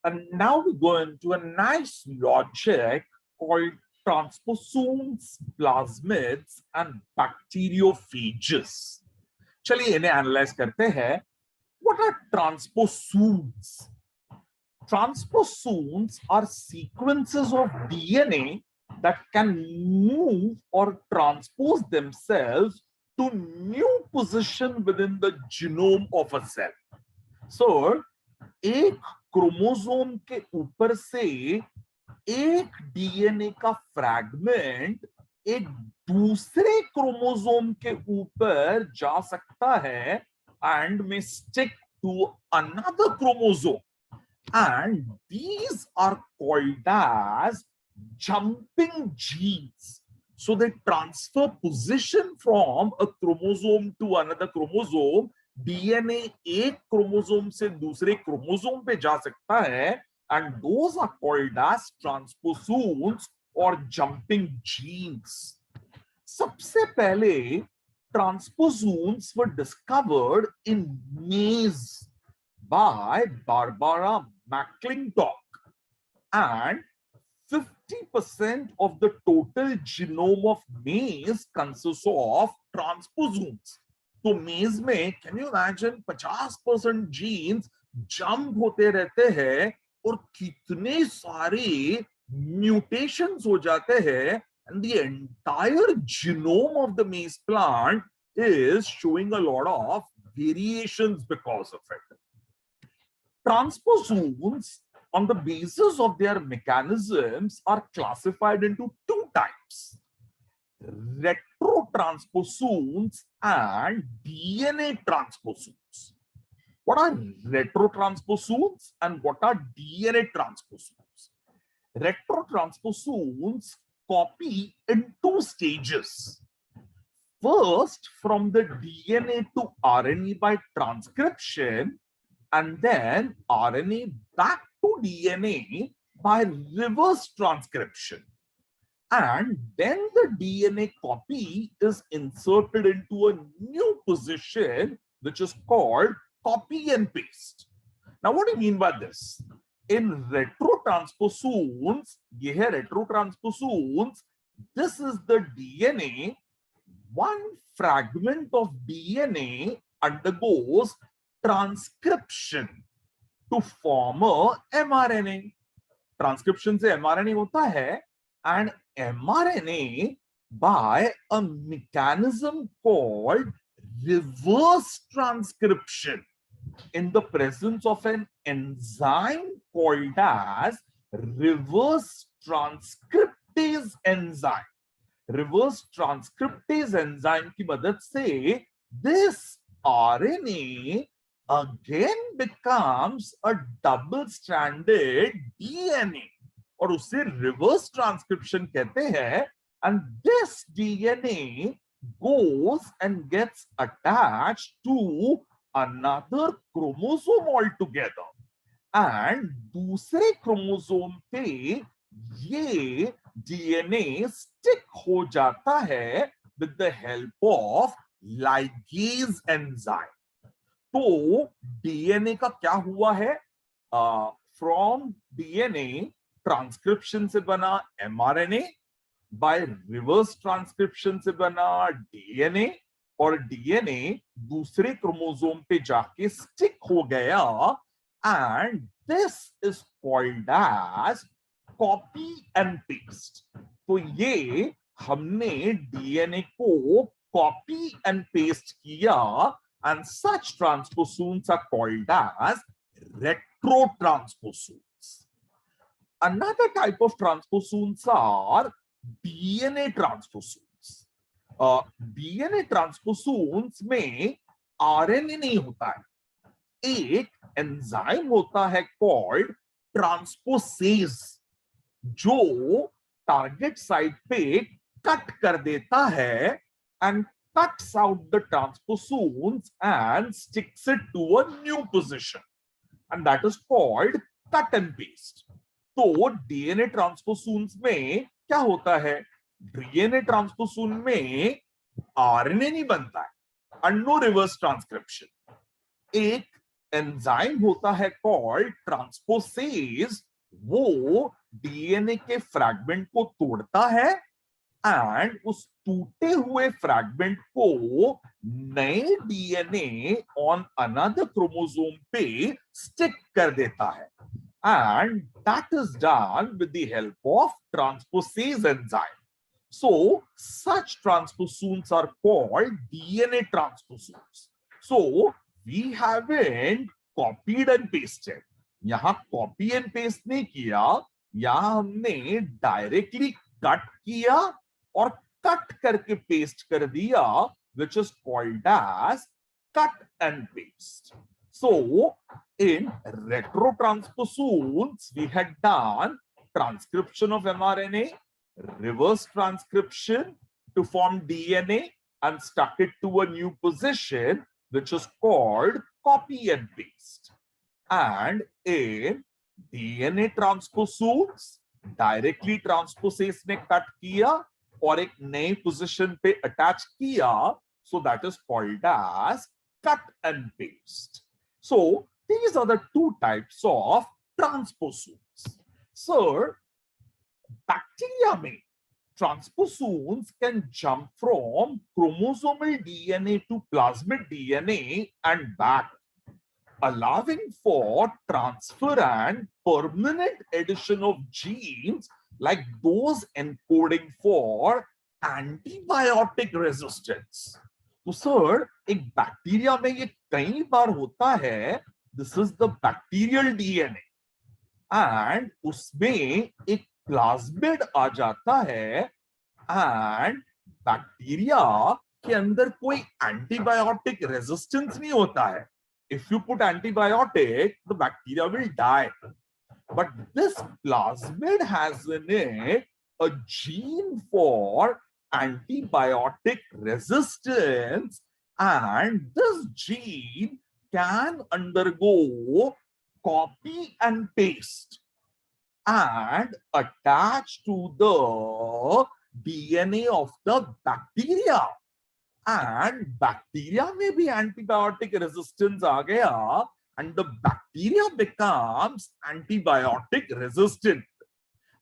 And now we go into a nice logic called transposons, plasmids, and bacteriophages. चलिए इन्हें analyse करते हैं. What are transposons? Transposons are sequences of DNA that can move or transpose themselves to new position within the genome of a cell. So, एक chromosome के ऊपर से एक DNA का फ्रैगमेंट एक दूसरे क्रोमोसोम के ऊपर जा सकता है and may stick to another chromosome, and these are called as jumping genes. So they transfer position from a chromosome to another chromosome. DNA एक क्रोमोसोम से दूसरे क्रोमोसोम पे जा सकता है, and those are called as transposons or jumping genes. सबसे पहले transposons were discovered in maize by Barbara McClintock, and 50% of the total genome of maize consists of transposons. तो मेज में can you imagine 50% genes jump होते रहते हैं और कितने सारे म्यूटेशंस हो जाते हैं, and the entire genome of the maize plant is showing a lot of variations because of it. Transposons, on the basis of their mechanisms, are classified into two types: retrotransposons and DNA transposons. What are retrotransposons and what are DNA transposons? Retrotransposons copy in two stages. First, from the DNA to RNA by transcription, and then RNA back to DNA by reverse transcription. And then the DNA copy is inserted into a new position, which is called copy and paste. Now, what do you mean by this? In retrotransposons, this is the DNA. One fragment of DNA undergoes transcription to form a mRNA. Transcription से mRNA होता है, and mRNA, by a mechanism called reverse transcription, in the presence of an enzyme called as reverse transcriptase enzyme. Reverse transcriptase enzyme की मदद से this RNA again becomes a double-stranded DNA. और उसे reverse transcription कहते हैं, and this DNA goes and gets attached to another chromosome altogether, and दूसरे chromosome पे ये DNA stick हो जाता है with the help of ligase enzyme. तो DNA का क्या हुआ है? From DNA ट्रांसक्रिप्शन से बना mRNA, बाय रिवर्स ट्रांसक्रिप्शन से बना DNA, और DNA दूसरे क्रोमोसोम पे जाके स्टिक हो गया, and this is called as copy and paste. तो ये हमने DNA को copy and paste किया, and such transposons are called as retrotransposons. Another type of transposons are DNA transposons. DNA transposons में RNA नहीं होता है, एक एंजाइम होता है called transposase, जो टारगेट साइट पे कट कर देता है and cuts out the transposons and sticks it to a new position, and that is called cut and paste. तो डीएनए ट्रांसपोसोन्स में क्या होता है? डीएनए ट्रांसपोसोन में आरएनए नहीं बनता है, and no reverse transcription. एक एंजाइम होता है कॉल्ड ट्रांसपोसेज, वो डीएनए के फ्रैगमेंट को तोड़ता है एंड उस टूटे हुए फ्रैगमेंट को नए डीएनए ऑन अनदर क्रोमोसोम पे स्टिक कर देता है, and that is done with the help of transposase enzyme. So such transposons are called DNA transposons. So we haven't copied and pasted. यहाँ कॉपी एंड पेस्ट नहीं किया, यहाँ हमने directly cut किया और कट करके पेस्ट कर दिया, which is called as cut and paste. So in retrotransposons, we had done transcription of mRNA, reverse transcription to form DNA and stuck it to a new position, which is called copy and paste. And in DNA transposons, directly transposase ने cut किया और एक नई position पे attach किया, so that is called as cut and paste. So these are the two types of transposons. Sir, bacteria में transposons can jump from chromosomal DNA to plasmid DNA and back, allowing for transfer and permanent addition of genes like those encoding for antibiotic resistance. तो sir एक bacteria में ये कई बार होता है, this is the bacterial DNA, and उसमें एक plasmid आ जाता है एंड बैक्टीरिया के अंदर कोई एंटीबायोटिक रेजिस्टेंस नहीं होता है. If you put antibiotic, the bacteria will die. But this plasmid has in it a gene for antibiotic resistance, and this gene can undergo copy and paste and attach to the DNA of the bacteria. And bacteria में भी antibiotic resistance आ गया, and the bacteria becomes antibiotic resistant.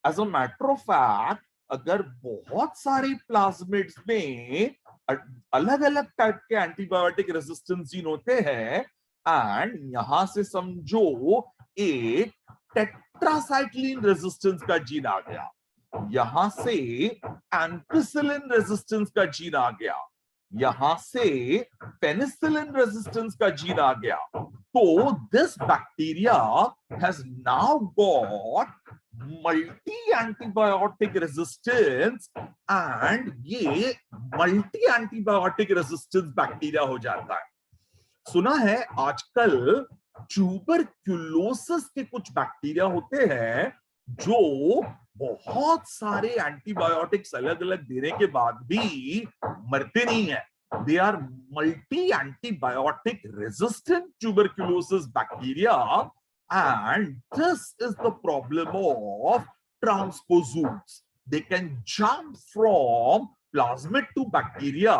As a matter of fact, अगर बहुत सारी plasmids में अलग अलग type के एंटीबायोटिक रेजिस्टेंस जीन होते हैं, एंड यहां से समझो एक टेट्रासाइक्लिन रेजिस्टेंस का जीन आ गया, यहां से एम्पिसिलिन रेजिस्टेंस का जीन आ गया, यहां से पेनिसिलिन रेजिस्टेंस का जीन आ गया, तो this bacteria has now got multi antibiotic resistance, and ये मल्टी एंटीबायोटिक रेजिस्टेंस बैक्टीरिया हो जाता है. सुना है आजकल ट्यूबरक्यूलोसिस के कुछ बैक्टीरिया होते हैं जो बहुत सारे एंटीबायोटिक्स अलग अलग देने के बाद भी मरते नहीं है. They are multi-antibiotic resistant tuberculosis bacteria, and this is the problem of transposons. They can jump from plasmid to bacteria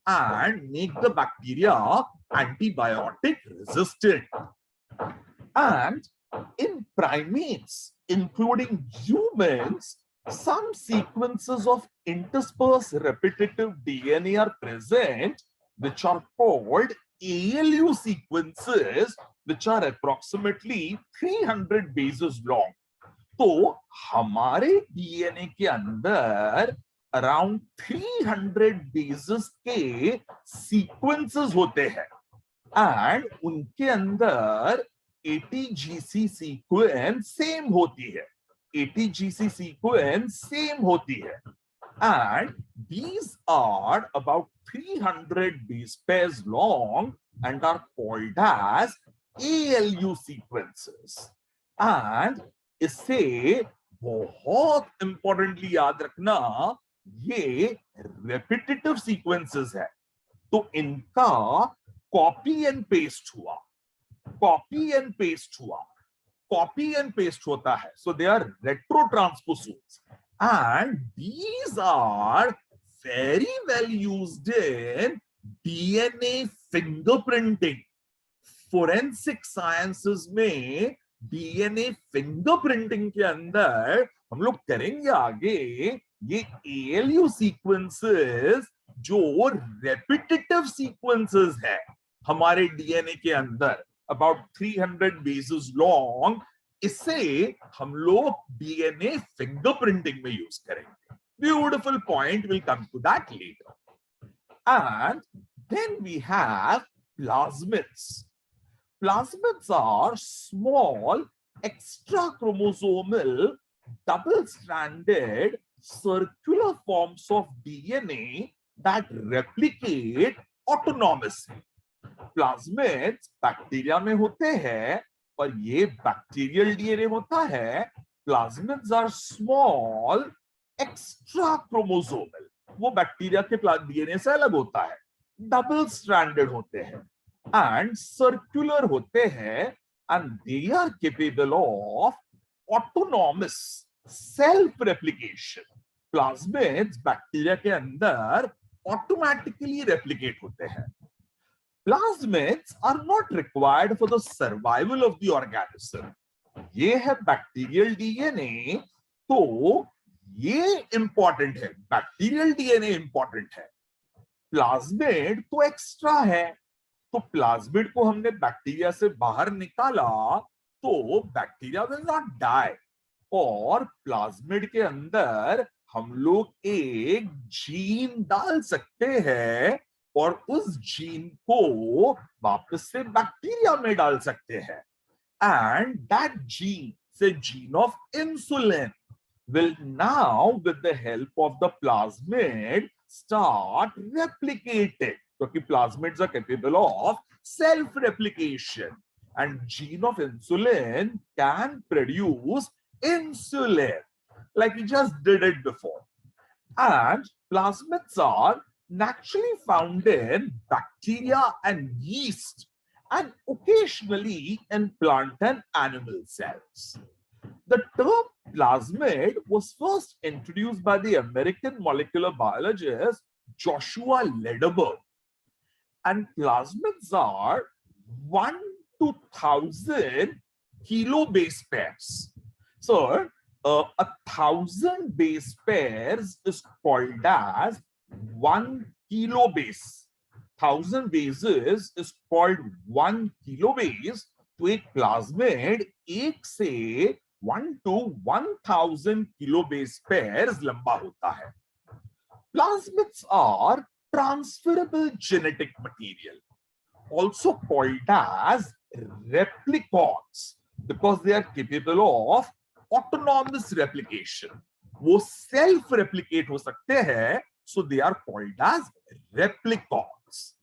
and make the bacteria antibiotic resistant. And in primates, including humans, some sequences of interspersed repetitive DNA are present, which are called ALU sequences, which are approximately 300 bases long. तो हमारे DNA के अंदर around 300 basis के sequences होते हैं, and उनके अंदर ATGC sequence same होती है, ATGC sequence same होती है, and these are about 300 base pairs long and are called as ALU sequences. And इससे बहुत importantly याद रखना, ये repetitive sequences है, तो इनका copy and paste हुआ, copy and paste हुआ, copy and paste होता है. So they are retrotransposons, and these are very well used in DNA fingerprinting. Forensic sciences में डीएनए फिंगरप्रिंटिंग के अंदर हम लोग करेंगे आगे ये एएलयू सीक्वेंसेस जो रेपिटेटिव सीक्वेंसेस है हमारे डीएनए के अंदर अबाउट 300 बेसेस लॉन्ग, इसे हम लोग डीएनए फिंगरप्रिंटिंग में यूज करेंगे. Beautiful point, will come to that later. And then we have plasmids. Plasmids are small extra chromosomal double-stranded circular forms of DNA that replicate autonomously. Plasmids bacteria में होते हैं और ये बैक्टीरियल डीएनए होता है. Plasmids are small extra chromosomal. वो bacteria के DNA से अलग होता है, डबल स्ट्रैंडेड होते हैं एंड सर्कुलर होते हैं and they are capable of autonomous self replication. Plasmids bacteria के अंदर ऑटोमेटिकली रेप्लिकेट होते हैं. Plasmids are not required for the survival of the organism. ये है बैक्टीरियल डीएनए, तो ये इंपॉर्टेंट है, बैक्टीरियल डीएनए इंपॉर्टेंट है. प्लाज्मिड तो एक्स्ट्रा है, तो प्लाज्मिड को हमने बैक्टीरिया से बाहर निकाला तो बैक्टीरिया विल नॉट डाई. और प्लाज्मिड के अंदर हम लोग एक जीन डाल सकते हैं और उस जीन को वापस से बैक्टीरिया में डाल सकते हैं. एंड दैट जीन से gene of insulin will now, with the help of the plasmid, start replicating. क्योंकि plasmids are capable of self-replication, and gene of insulin can produce insulin, like we just did it before. And plasmids are naturally found in bacteria and yeast, and occasionally in plant and animal cells. The term plasmid was first introduced by the American molecular biologist Joshua Lederberg. And plasmids are 1 to 1,000 kilo base pairs. So, 1,000 base pairs is called as 1 kilo base. 1,000 bases is called 1 kilo base. तो एक plasmid 1 से 1 to 1,000 kilo base pairs लंबा होता है. Plasmids are transferable genetic material, also called as replicons, because they are capable of autonomous replication. वो self replicate हो सकते हैं, so they are called as replicons.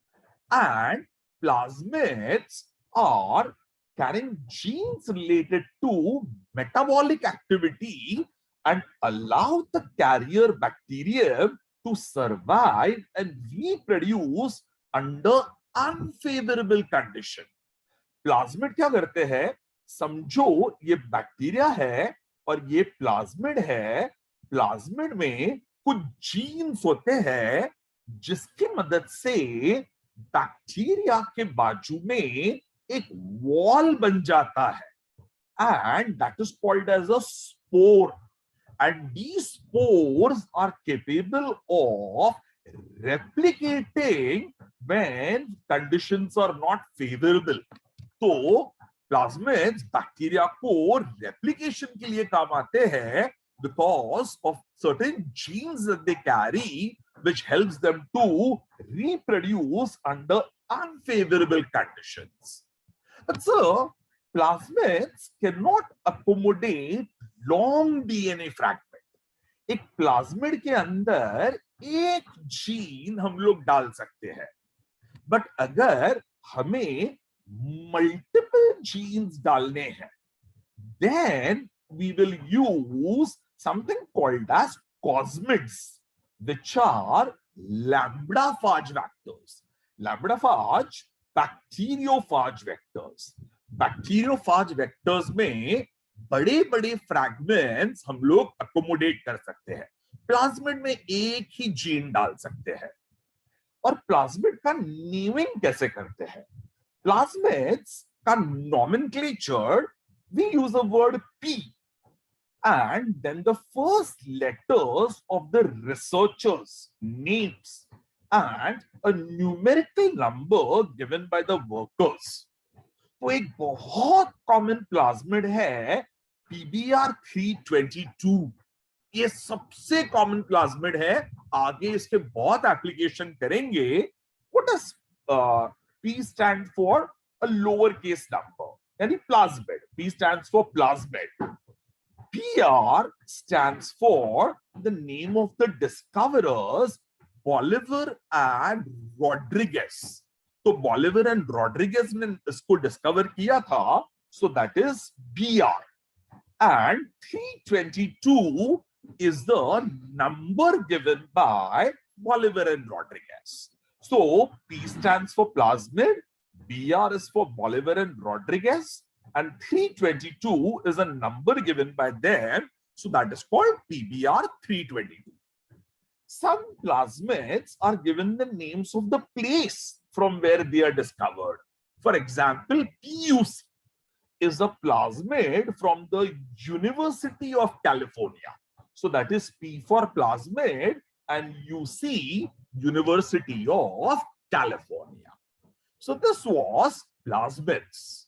And plasmids are carrying genes related to metabolic activity and allow the carrier bacterium to survive and reproduce under unfavorable condition. Plasmid क्या करते हैं? समझो ये bacteria है और ये प्लाज्मिड है. प्लाज्मिड में कुछ जीन्स होते हैं जिसकी मदद से बैक्टीरिया के बाजू में एक वॉल बन जाता है, and that is called as a spore. And these spores are capable of replicating when conditions are not favorable. तो प्लाज्मिड्स बैक्टीरिया को रेप्लिकेशन के लिए काम आते हैं because of certain genes that they carry which helps them to reproduce under unfavorable conditions. But so, plasmids cannot accommodate long DNA fragment. एक plasmid के अंदर एक जीन हम लोग डाल सकते हैं, बट अगर हमें मल्टीपल जीन्स डालने हैं, then we will use something called as cosmids, which are lambda-phage vectors. Lambda-phage bacteriophage vectors. Bacteriophage vectors में बड़े बड़े फ्रैगमेंट्स हम लोग अकोमोडेट कर सकते हैं. प्लाज्मिड में एक ही जीन डाल सकते हैं. और प्लाज्मिड का नीविंग कैसे करते हैं? Plasmids का nomenclature, we use the word P and then the first letters of the researchers' names and a numerical number given by the workers. तो एक बहुत कॉमन प्लाज्मिड है PBr322. ये सबसे कॉमन प्लाज्मिड है. आगे इसके बहुत एप्लीकेशन करेंगे. What does P stand for? A lowercase number. यानी plasmid. P stands for plasmid. PR stands for the name of the discoverers, Bolivar and Rodriguez. तो बॉलिवर एंड रॉड्रिगेज ने इसको डिस्कवर किया था, so that is BR. And 322 is the number given by Bolivar and Rodriguez. So P stands for plasmid, BR is for Bolivar and Rodriguez, and 322 is a number given by them, so that is called PBr 322. Some plasmids are given the names of the place from where they are discovered. For example, PUC is a plasmid from the University of California. So that is P for plasmid and UC, University of California. So this was plasmids.